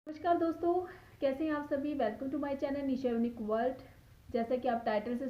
नमस्कार दोस्तों, कैसे हैं आप सभी। Welcome to my channel Nisha unique world. जैसा कि आप टाइटल से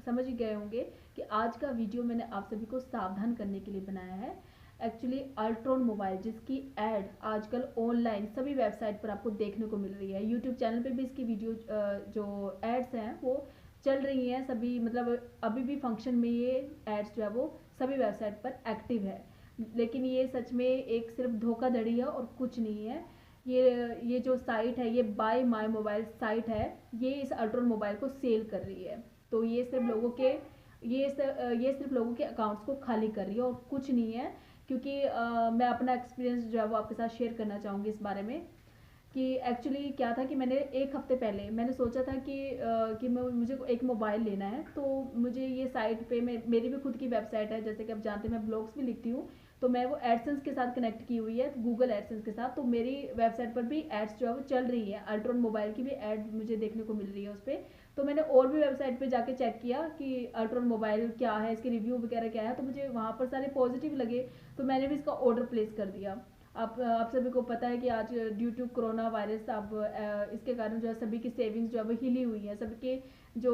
समझ ही गए होंगे कि आज का वीडियो मैंने आप सभी को सावधान करने के लिए बनाया है। एक्चुअली अल्ट्रॉन मोबाइल जिसकी एड आजकल ऑनलाइन सभी वेबसाइट पर आपको देखने को मिल रही है। यूट्यूब चैनल पे भी इसकी वीडियो जो एड्स हैं वो चल रही हैं सभी, मतलब अभी भी फंक्शन में ये एड्स जो है वो सभी वेबसाइट पर एक्टिव है। लेकिन ये सच में एक सिर्फ धोखाधड़ी है और कुछ नहीं है। ये जो साइट है, ये बाय माय मोबाइल साइट है, ये इस अल्ट्रॉन मोबाइल को सेल कर रही है। तो ये सिर्फ लोगों के अकाउंट्स को खाली कर रही है और कुछ नहीं है। क्योंकि मैं अपना एक्सपीरियंस जो है वो आपके साथ शेयर करना चाहूँगी इस बारे में कि एक्चुअली क्या था कि मैंने एक हफ्ते पहले मैंने सोचा था कि मुझे एक मोबाइल लेना है। तो मुझे ये साइट पे मेरी भी खुद की वेबसाइट है, जैसे कि आप जानते हैं मैं ब्लॉग्स भी लिखती हूँ। तो मैं वो एडसेंस के साथ कनेक्ट की हुई है, गूगल एडसेंस के साथ। तो मेरी वेबसाइट पर भी एड्स जो है वो चल रही है, अल्ट्रॉन मोबाइल की भी एड मुझे देखने को मिल रही है उस पर। तो मैंने और भी वेबसाइट पे जाके चेक किया कि अल्ट्रॉन मोबाइल क्या है, इसके रिव्यू वगैरह क्या है। तो मुझे वहाँ पर सारे पॉजिटिव लगे। तो मैंने भी इसका ऑर्डर प्लेस कर दिया। आप सभी को पता है कि आज ड्यू टू कोरोना वायरस अब इसके कारण जो है सभी की सेविंग्स जो है वो हिली हुई है। सभी के जो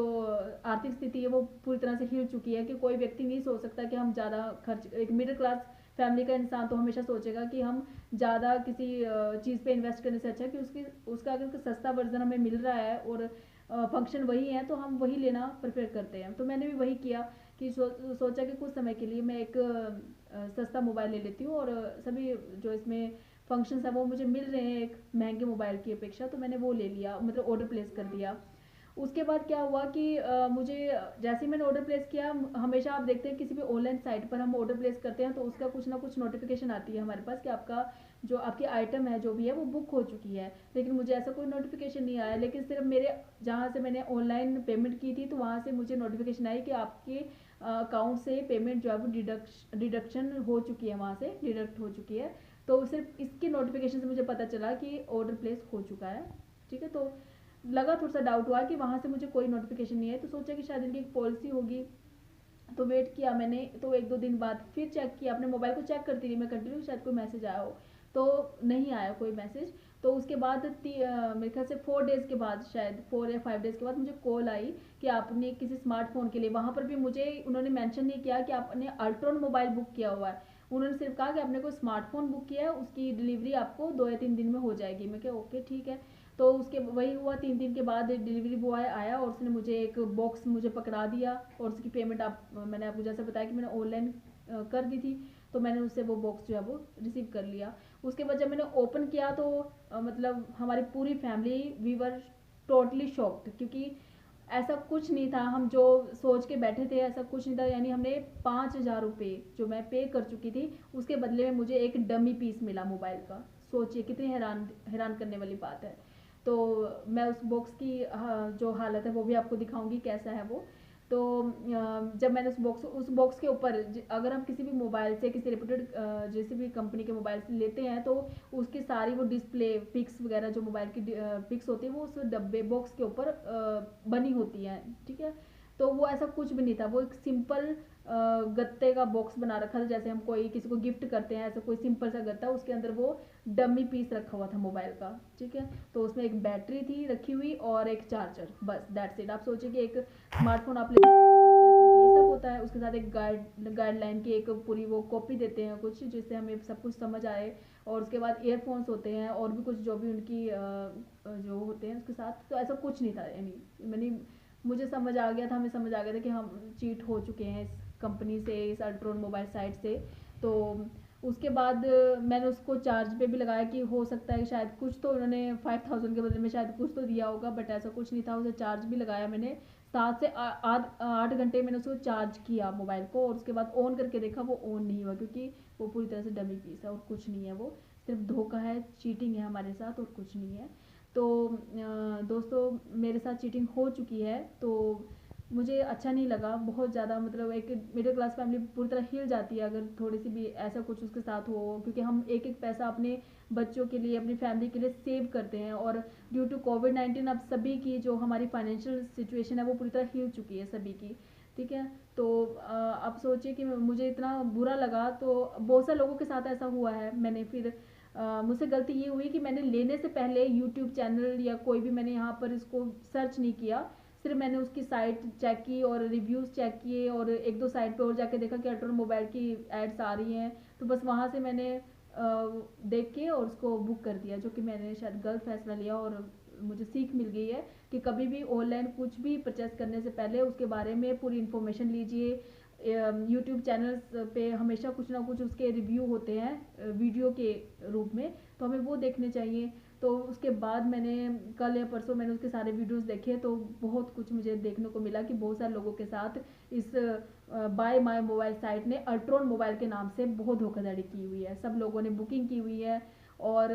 आर्थिक स्थिति है वो पूरी तरह से हिल चुकी है कि कोई व्यक्ति नहीं सोच सकता कि हम ज़्यादा खर्च, एक मिडिल क्लास फैमिली का इंसान तो हमेशा सोचेगा कि हम ज़्यादा किसी चीज़ पे इन्वेस्ट करने से अच्छा है कि उसका अगर सस्ता वर्जन हमें मिल रहा है और फंक्शन वही है तो हम वही लेना प्रेफर करते हैं। तो मैंने भी वही किया कि सोचा कि कुछ समय के लिए मैं एक सस्ता मोबाइल ले लेती हूँ और सभी जो इसमें फंक्शंस है वो मुझे मिल रहे हैं एक महंगे मोबाइल की अपेक्षा। तो मैंने वो ले लिया, मतलब ऑर्डर प्लेस कर दिया। उसके बाद क्या हुआ कि मुझे जैसे ही मैंने ऑर्डर प्लेस किया, हमेशा आप देखते हैं किसी भी ऑनलाइन साइट पर हम ऑर्डर प्लेस करते हैं तो उसका कुछ ना कुछ नोटिफिकेशन आती है हमारे पास कि आपका जो आपकी आइटम है जो भी है वो बुक हो चुकी है। लेकिन मुझे ऐसा कोई नोटिफिकेशन नहीं आया। लेकिन सिर्फ मेरे जहाँ से मैंने ऑनलाइन पेमेंट की थी तो वहाँ से मुझे नोटिफिकेशन आई कि आपके अकाउंट से पेमेंट जो है वो डिडक्शन हो चुकी है, वहाँ से डिडक्ट हो चुकी है। तो सिर्फ इसकी नोटिफिकेशन से मुझे पता चला कि ऑर्डर प्लेस हो चुका है। ठीक है, तो लगा थोड़ा सा डाउट हुआ कि वहाँ से मुझे कोई नोटिफिकेशन नहीं है। तो सोचा कि शायद इनकी एक पॉलिसी होगी। तो वेट किया मैंने, तो एक दो दिन बाद फिर चेक किया, अपने मोबाइल को चेक करती रही मैं कंटिन्यू, शायद कोई मैसेज आया हो। तो नहीं आया कोई मैसेज। तो उसके बाद मेरे ख्याल से 4 डेज़ के बाद, शायद 4 या 5 डेज़ के बाद मुझे कॉल आई कि आपने किसी स्मार्टफोन के लिए, वहाँ पर भी मुझे उन्होंने मेंशन नहीं किया कि आपने अल्ट्रॉन मोबाइल बुक किया हुआ है। उन्होंने सिर्फ कहा कि आपने कोई स्मार्टफोन बुक किया है, उसकी डिलीवरी आपको 2 या 3 दिन में हो जाएगी। मैं क्या ओके ठीक है। तो उसके वही हुआ, 3 दिन के बाद डिलीवरी बॉय आया और उसने मुझे एक बॉक्स मुझे पकड़ा दिया। और उसकी पेमेंट मैंने आपको जैसे बताया कि मैंने ऑनलाइन कर दी थी। तो मैंने उससे वो बॉक्स जो है वो रिसीव कर लिया। उसके बाद जब मैंने ओपन किया तो मतलब हमारी पूरी family we were totally shocked, क्योंकि ऐसा कुछ नहीं था हम जो सोच के बैठे थे, ऐसा कुछ नहीं था। यानी हमने 5,000 रुपये जो मैं पे कर चुकी थी उसके बदले में मुझे एक डमी पीस मिला मोबाइल का। सोचिए कितनी हैरान हैरान करने वाली बात है। तो मैं उस बॉक्स की जो हालत है वो भी आपको दिखाऊंगी कैसा है वो। तो जब मैंने उस बॉक्स के ऊपर अगर हम किसी भी मोबाइल से, किसी रेपुटेड जैसे भी कंपनी के मोबाइल से लेते हैं तो उसकी सारी वो डिस्प्ले पिक्स वगैरह जो मोबाइल की पिक्स होती है वो उस डब्बे बॉक्स के ऊपर बनी होती है। ठीक है, तो वो ऐसा कुछ भी नहीं था। वो एक सिंपल गत्ते का बॉक्स बना रखा था, जैसे हम कोई किसी को गिफ्ट करते हैं, ऐसा कोई सिंपल सा गत्ता, उसके अंदर वो डमी पीस रखा हुआ था मोबाइल का। ठीक है, तो उसमें एक बैटरी थी रखी हुई और एक चार्जर, बस दैट्स इट। आप सोचिए कि एक स्मार्टफोन आप लेते हैं ये सब होता है, उसके साथ एक गाइडलाइन की एक पूरी वो कॉपी देते हैं कुछ, जिससे हमें सब कुछ समझ आए। और उसके बाद ईयरफोन्स होते हैं और भी कुछ जो भी उनकी जो होते हैं उसके साथ। तो ऐसा कुछ नहीं था। यानी मैंने मुझे समझ आ गया था, हमें समझ आ गया था कि हम चीट हो चुके हैं इस कंपनी से, इस अल्ट्रॉन मोबाइल साइट से। तो उसके बाद मैंने उसको चार्ज पे भी लगाया कि हो सकता है शायद कुछ तो उन्होंने 5,000 के बदले में शायद कुछ तो दिया होगा, बट ऐसा कुछ नहीं था। उसे चार्ज भी लगाया मैंने 7 से 8 घंटे मैंने उसको चार्ज किया मोबाइल को। और उसके बाद ऑन करके देखा, वो ऑन नहीं हुआ, क्योंकि वो पूरी तरह से डमी पीस है और कुछ नहीं है। वो सिर्फ धोखा है, चीटिंग है हमारे साथ और कुछ नहीं है। तो दोस्तों मेरे साथ चीटिंग हो चुकी है। तो मुझे अच्छा नहीं लगा बहुत ज़्यादा। मतलब एक मिडिल क्लास फैमिली पूरी तरह हिल जाती है अगर थोड़ी सी भी ऐसा कुछ उसके साथ हो, क्योंकि हम एक एक पैसा अपने बच्चों के लिए, अपनी फैमिली के लिए सेव करते हैं। और ड्यू टू कोविड-19 अब सभी की जो हमारी फाइनेंशियल सिचुएशन है वो पूरी तरह हिल चुकी है सभी की। ठीक है, तो अब सोचिए कि मुझे इतना बुरा लगा। तो बहुत सारे लोगों के साथ ऐसा हुआ है। मैंने फिर मुझसे गलती ये हुई कि मैंने लेने से पहले यूट्यूब चैनल या कोई भी मैंने यहाँ पर इसको सर्च नहीं किया, सिर्फ मैंने उसकी साइट चेक की और रिव्यूज़ चेक किए और एक दो साइट पे और जाके देखा कि अल्ट्रॉन मोबाइल की एड्स आ रही हैं, तो बस वहाँ से मैंने देख के और उसको बुक कर दिया, जो कि मैंने शायद गलत फैसला लिया। और मुझे सीख मिल गई है कि कभी भी ऑनलाइन कुछ भी परचेस करने से पहले उसके बारे में पूरी इन्फॉर्मेशन लीजिए। यूट्यूब चैनल्स पे हमेशा कुछ ना कुछ उसके रिव्यू होते हैं वीडियो के रूप में, तो हमें वो देखने चाहिए। तो उसके बाद मैंने कल या परसों मैंने उसके सारे वीडियोस देखे, तो बहुत कुछ मुझे देखने को मिला कि बहुत सारे लोगों के साथ इस बाय माय मोबाइल साइट ने अल्ट्रॉन मोबाइल के नाम से बहुत धोखाधड़ी की हुई है। सब लोगों ने बुकिंग की हुई है और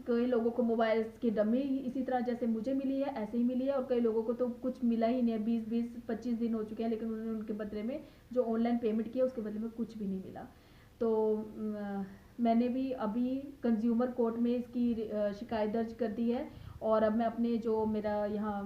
कई लोगों को मोबाइल्स की डमी इसी तरह जैसे मुझे मिली है ऐसे ही मिली है, और कई लोगों को तो कुछ मिला ही नहीं है, 20-25 दिन हो चुके हैं, लेकिन उन्होंने उनके बदले में जो ऑनलाइन पेमेंट किया उसके बदले में कुछ भी नहीं मिला। तो मैंने भी अभी कंज्यूमर कोर्ट में इसकी शिकायत दर्ज कर दी है, और अब मैं अपने जो मेरा यहाँ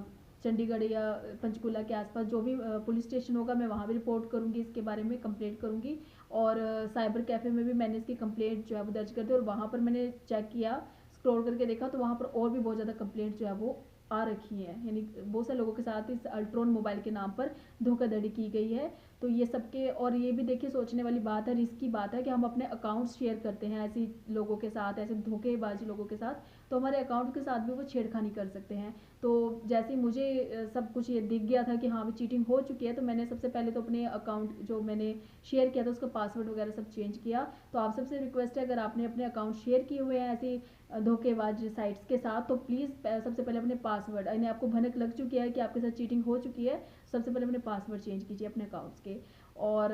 चंडीगढ़ या पंचकुला के आसपास जो भी पुलिस स्टेशन होगा मैं वहाँ भी रिपोर्ट करूँगी, इसके बारे में कंप्लेंट करूँगी। और साइबर कैफ़े में भी मैंने इसकी कंप्लेंट जो है वो दर्ज कर दी, और वहाँ पर मैंने चेक किया, स्क्रॉल करके देखा तो वहाँ पर और भी बहुत ज़्यादा कंप्लेंट जो है वो आ रखी हैं, यानी बहुत से लोगों के साथ इस अल्ट्रॉन मोबाइल के नाम पर धोखाधड़ी की गई है। तो ये सबके, और ये भी देखिए सोचने वाली बात है, रिस्क की बात है कि हम अपने अकाउंट शेयर करते हैं ऐसे लोगों के साथ, ऐसे धोखेबाज लोगों के साथ, तो हमारे अकाउंट के साथ भी वो छेड़खानी कर सकते हैं। तो जैसे मुझे सब कुछ ये दिख गया था कि हाँ भी चीटिंग हो चुकी है, तो मैंने सबसे पहले तो अपने अकाउंट जो मैंने शेयर किया था उसका पासवर्ड वगैरह सब चेंज किया। तो आप सबसे रिक्वेस्ट है, अगर आपने अपने अकाउंट शेयर किए हुए हैं ऐसी धोखेबाज साइट्स के साथ, तो प्लीज़ सबसे पहले अपने पासवर्ड, यानी आपको भनक लग चुकी है कि आपके साथ चीटिंग हो चुकी है, सबसे पहले अपने पासवर्ड चेंज कीजिए अपने अकाउंट्स के। और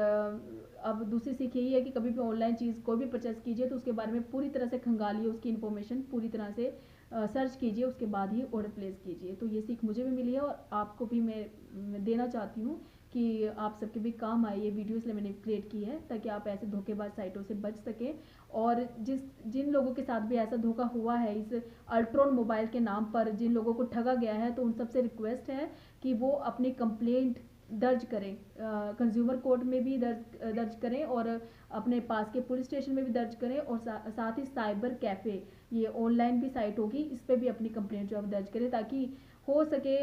अब दूसरी सीख यही है कि कभी भी ऑनलाइन चीज़ कोई भी परचेस कीजिए तो उसके बारे में पूरी तरह से खंगालिए, उसकी इन्फॉर्मेशन पूरी तरह से सर्च कीजिए, उसके बाद ही ऑर्डर प्लेस कीजिए। तो ये सीख मुझे भी मिली है और आपको भी मैं देना चाहती हूँ कि आप सबके भी काम आए ये वीडियो, इसलिए मैंने क्रिएट की है ताकि आप ऐसे धोखेबाज साइटों से बच सकें। और जिन लोगों के साथ भी ऐसा धोखा हुआ है इस अल्ट्रॉन मोबाइल के नाम पर, जिन लोगों को ठगा गया है, तो उन सबसे रिक्वेस्ट है कि वो अपनी कंप्लेंट दर्ज करें, कंज्यूमर कोर्ट में भी दर्ज करें, और अपने पास के पुलिस स्टेशन में भी दर्ज करें, और साथ ही साइबर कैफ़े, ये ऑनलाइन भी साइट होगी, इस पर भी अपनी कंप्लेंट जो है दर्ज करें, ताकि हो सके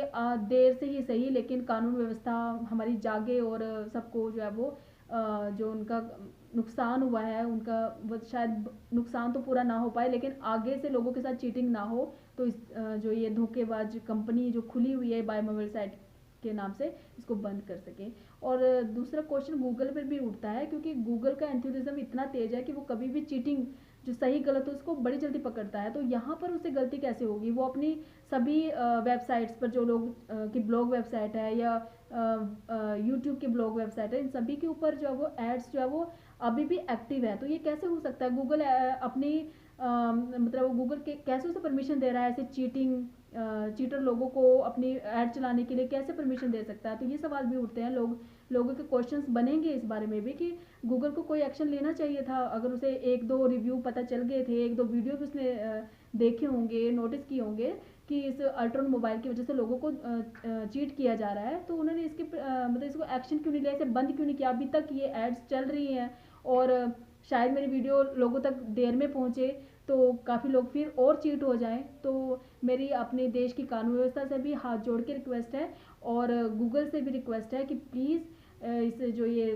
देर से ही सही लेकिन कानून व्यवस्था हमारी जागे, और सबको जो है वो जो उनका नुकसान हुआ है उनका वो शायद नुकसान तो पूरा ना हो पाए, लेकिन आगे से लोगों के साथ चीटिंग ना हो। तो इस जो ये धोखेबाज कंपनी जो खुली हुई है बाय मोबाइल साइट के नाम से, इसको बंद कर सकें। और दूसरा क्वेश्चन गूगल पर भी उठता है, क्योंकि गूगल का एल्गोरिथम इतना तेज है कि वो कभी भी चीटिंग जो सही गलत हो उसको बड़ी जल्दी पकड़ता है। तो यहाँ पर उसे गलती कैसे होगी, वो अपनी सभी वेबसाइट्स पर जो लोग की ब्लॉग वेबसाइट है या यूट्यूब की ब्लॉग वेबसाइट है, इन सभी के ऊपर जो है वो एड्स जो है वो अभी भी एक्टिव है। तो ये कैसे हो सकता है, गूगल अपनी मतलब गूगल के कैसे उसे परमिशन दे रहा है ऐसे चीटर लोगों को अपनी ऐड चलाने के लिए कैसे परमिशन दे सकता है। तो ये सवाल भी उठते हैं, लोगों के क्वेश्चंस बनेंगे इस बारे में भी कि गूगल को कोई एक्शन लेना चाहिए था। अगर उसे एक दो रिव्यू पता चल गए थे, एक दो वीडियो भी उसने देखे होंगे, नोटिस किए होंगे कि इस अल्ट्रॉन मोबाइल की वजह से लोगों को चीट किया जा रहा है, तो उन्होंने इसके मतलब इसको एक्शन क्यों नहीं लिया, इसे बंद क्यों नहीं किया। अभी तक ये एड्स चल रही हैं और शायद मेरी वीडियो लोगों तक देर में पहुंचे तो काफ़ी लोग फिर और चीट हो जाएं। तो मेरी अपने देश की कानून व्यवस्था से भी हाथ जोड़ के रिक्वेस्ट है, और गूगल से भी रिक्वेस्ट है कि प्लीज़ इस जो ये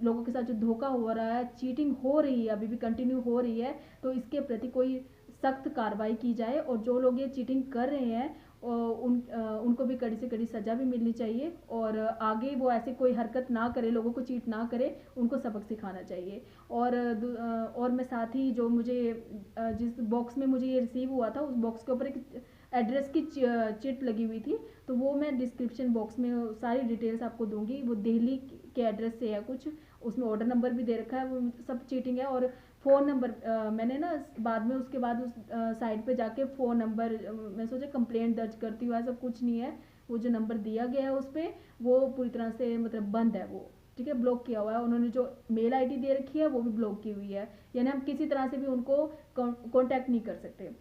लोगों के साथ जो धोखा हो रहा है, चीटिंग हो रही है, अभी भी कंटिन्यू हो रही है, तो इसके प्रति कोई सख्त कार्रवाई की जाए, और जो लोग ये चीटिंग कर रहे हैं उनको भी कड़ी से कड़ी सज़ा भी मिलनी चाहिए, और आगे वो ऐसे कोई हरकत ना करे, लोगों को चीट ना करे, उनको सबक सिखाना चाहिए। और मैं साथ ही जो मुझे जिस बॉक्स में मुझे ये रिसीव हुआ था उस बॉक्स के ऊपर एक एड्रेस की चिट लगी हुई थी, तो वो मैं डिस्क्रिप्शन बॉक्स में सारी डिटेल्स आपको दूंगी। वो दिल्ली के एड्रेस से है कुछ, उसमें ऑर्डर नंबर भी दे रखा है, वो सब चीटिंग है। और फ़ोन नंबर मैंने ना बाद में उसके बाद उस साइट पे जाके फ़ोन नंबर मैं सोचा कंप्लेंट दर्ज करती हूँ, ऐसा कुछ नहीं है। वो जो नंबर दिया गया है उस पर वो पूरी तरह से मतलब बंद है, वो ठीक है, ब्लॉक किया हुआ है। उन्होंने जो मेल आईडी दे रखी है वो भी ब्लॉक की हुई है, यानी हम किसी तरह से भी उनको कांटेक्ट नहीं कर सकते।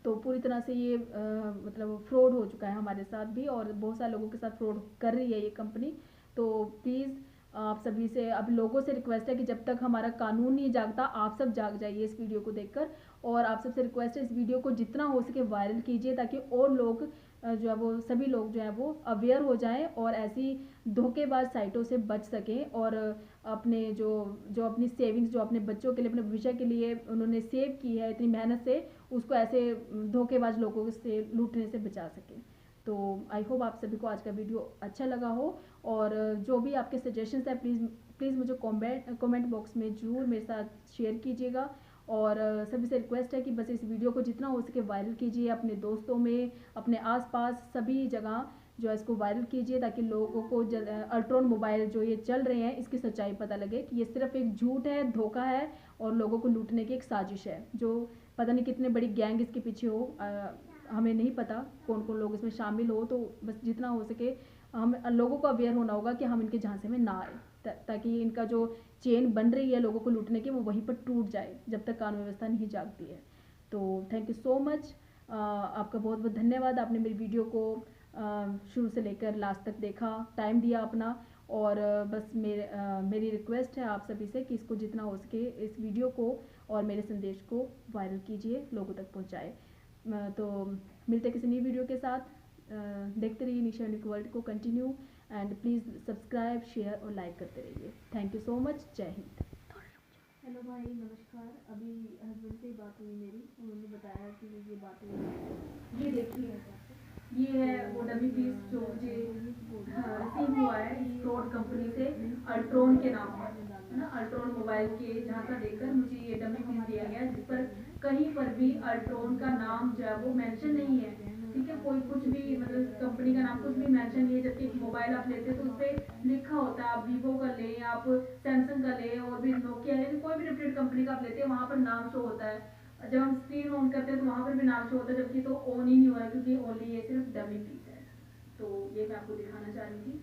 तो पूरी तरह से ये मतलब फ्रॉड हो चुका है हमारे साथ भी, और बहुत सारे लोगों के साथ फ्रॉड कर रही है ये कंपनी। तो प्लीज़ आप सभी से, अब लोगों से रिक्वेस्ट है कि जब तक हमारा कानून नहीं जागता आप सब जाग जाइए इस वीडियो को देखकर। और आप सबसे रिक्वेस्ट है इस वीडियो को जितना हो सके वायरल कीजिए, ताकि और लोग जो है वो सभी लोग जो है वो अवेयर हो जाएं और ऐसी धोखेबाज साइटों से बच सकें, और अपने जो जो अपनी सेविंग्स जो अपने बच्चों के लिए, अपने भविष्य के लिए उन्होंने सेव की है इतनी मेहनत से, उसको ऐसे धोखेबाज लोगों से लूटने से बचा सकें। तो आई होप आप सभी को आज का वीडियो अच्छा लगा हो, और जो भी आपके सजेशंस हैं प्लीज़ प्लीज़ मुझे कमेंट बॉक्स में ज़रूर मेरे साथ शेयर कीजिएगा। और सभी से रिक्वेस्ट है कि बस इस वीडियो को जितना हो सके वायरल कीजिए, अपने दोस्तों में, अपने आसपास सभी जगह जो है इसको वायरल कीजिए, ताकि लोगों को अल्ट्रॉन मोबाइल जो ये चल रहे हैं इसकी सच्चाई पता लगे कि ये सिर्फ एक झूठ है, धोखा है, और लोगों को लूटने की एक साजिश है, जो पता नहीं कितने बड़ी गैंग इसके पीछे हो। हमें नहीं पता कौन कौन लोग इसमें शामिल हो। तो बस जितना हो सके हम लोगों को अवेयर होना होगा कि हम इनके झांसे में ना आए, ताकि इनका जो चेन बन रही है लोगों को लूटने की वो वहीं पर टूट जाए जब तक कानून व्यवस्था नहीं जागती है। तो थैंक यू सो मच, आपका बहुत बहुत धन्यवाद। आपने मेरी वीडियो को शुरू से लेकर लास्ट तक देखा, टाइम दिया अपना। और बस मेरी रिक्वेस्ट है आप सभी से कि इसको जितना हो सके इस वीडियो को और मेरे संदेश को वायरल कीजिए, लोगों तक पहुंचाए। तो मिलते किसी नई वीडियो के साथ। देखते रहिए निशा यूनिक वर्ल्ड को continue, and please subscribe, share और लाइक करते रहिए। Thank you so much. जय हिंद। हेलो भाई, नमस्कार। अभी हस्बैंड से ही बात हुई मेरी, उन्होंने बताया कि ये बात हुई। ये देखिए, ये है वो डमी पीस जो मुझे रिसीव हुआ है फ्रॉड कंपनी से, अल्ट्रॉन के नाम पर, है ना। अल्ट्रॉन मोबाइल के झांसा देकर मुझे ये डमी पीस दिया गया, जिस पर कहीं पर भी अल्ट्रॉन का नाम जो है वो मेंशन नहीं है। ठीक है, कोई कुछ भी मतलब कंपनी का नाम कुछ भी मेंशन नहीं है, जबकि एक मोबाइल आप लेते हैं तो उस पर लिखा होता है, आप वीवो का लें, आप सैमसंग का लें, और भी नोकिया है, कोई भी रेप्यूटेड कंपनी का आप लेते हैं वहाँ पर नाम शो होता है। जब हम स्क्रीन ऑन करते हैं तो वहाँ पर भी नाम शो होता है, जबकि तो ऑन ही नहीं हो रहा, क्योंकि ओनली ये सिर्फ डमी पीस है। तो ये मैं आपको दिखाना चाह रही थी।